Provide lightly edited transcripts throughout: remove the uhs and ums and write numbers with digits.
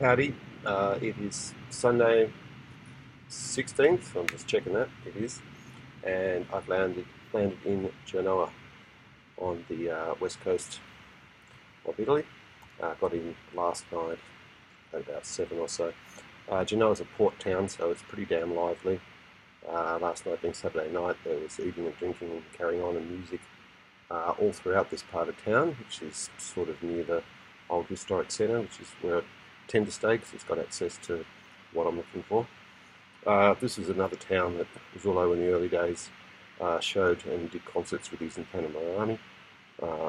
Howdy. It is Sunday 16th. I'm just checking that. It is. And I've landed in Genoa on the west coast of Italy. Got in last night at about 7 or so. Genoa is a port town, so it's pretty damn lively. Last night being Saturday night, there was eating and drinking and carrying on and music all throughout this part of town, which is sort of near the old historic centre, which is where I tend to stay because it's got access to what I'm looking for. This is another town that Zullo in the early days showed and did concerts with his in Panama.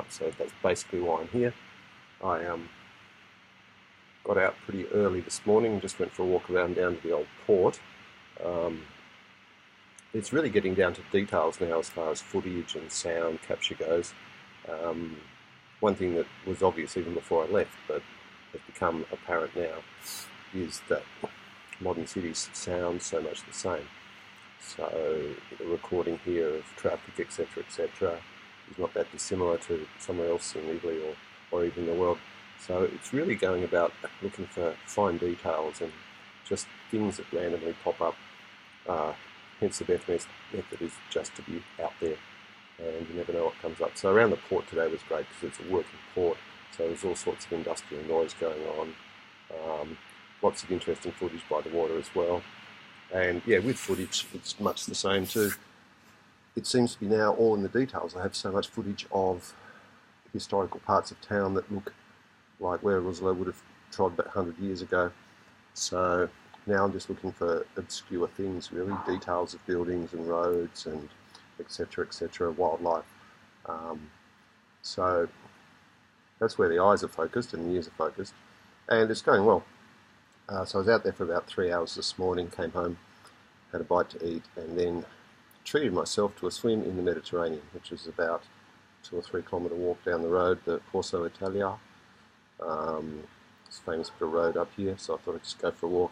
So that's basically why I'm here. I got out pretty early this morning and just went for a walk around down to the old port. Um, it's really getting down to details now as far as footage and sound capture goes. Um, One thing that was obvious even before I left, but has become apparent now, is that modern cities sound so much the same. So the recording here of traffic, etc., is not that dissimilar to somewhere else in Italy or even the world. So it's really going about looking for fine details and just things that randomly pop up. Hence the best method is just to be out there, and you never know what comes up. So around the port today was great because it's a working port, so there's all sorts of industrial noise going on. Lots of interesting footage by the water as well. And yeah, with footage, it's much the same too. It seems to be now all in the details. I have so much footage of historical parts of town that look like where Rosalo would have trod about 100 years ago. So now I'm just looking for obscure things, really, details of buildings and roads and etc., wildlife. Um, so that's where the eyes are focused and the ears are focused. And it's going well. So I was out there for about 3 hours this morning, came home, had a bite to eat, and then treated myself to a swim in the Mediterranean, which is about 2 or 3 kilometre walk down the road, the Corso Italia. It's a famous bit of road up here, so I thought I'd just go for a walk.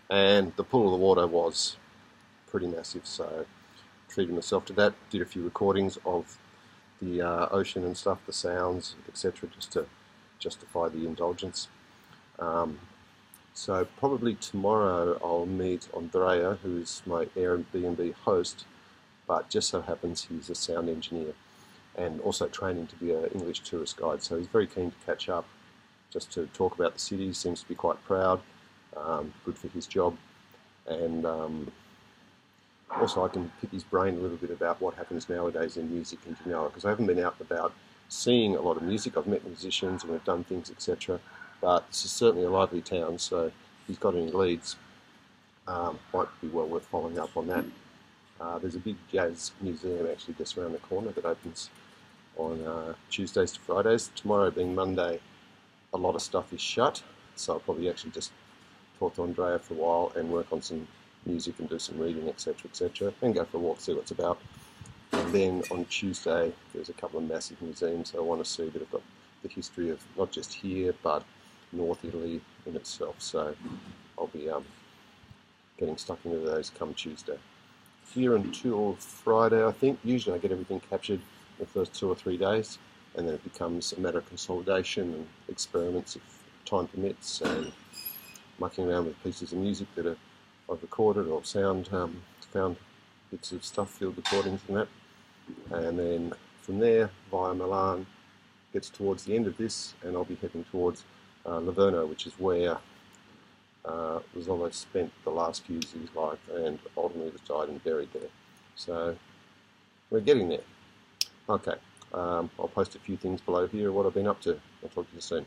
And the pool of the water was pretty massive, so treated myself to that. Did a few recordings of the ocean and stuff, the sounds, etc., just to justify the indulgence. So probably tomorrow I'll meet Andrea, who's my Airbnb host, but just so happens he's a sound engineer and also training to be an English tourist guide. So he's very keen to catch up, just to talk about the city. Seems to be quite proud, good for his job, and also I can pick his brain a little bit about what happens nowadays in music in Genoa, because I haven't been out and about seeing a lot of music. I've met musicians and we've done things, etc. But this is certainly a lively town, so if he's got any leads, might be well worth following up on that. There's a big jazz museum actually just around the corner that opens on Tuesdays to Fridays. Tomorrow being Monday, a lot of stuff is shut, so I'll probably actually just talk to Andrea for a while and work on some music and do some reading, etc., and go for a walk, see what it's about. And then on Tuesday, there's a couple of massive museums that I want to see that have got the history of not just here, but North Italy in itself. So I'll be getting stuck into those come Tuesday. Here until Friday, I think. Usually I get everything captured in the first 2 or 3 days, and then it becomes a matter of consolidation and experiments if time permits, and mucking around with pieces of music that I've recorded or found bits of stuff, field recordings and that. And then from there, via Milan, gets towards the end of this, and I'll be heading towards Livorno, which is where Rosalo spent the last few years of his life and ultimately was died and buried there. So we're getting there. Okay, I'll post a few things below here of what I've been up to. I'll talk to you soon.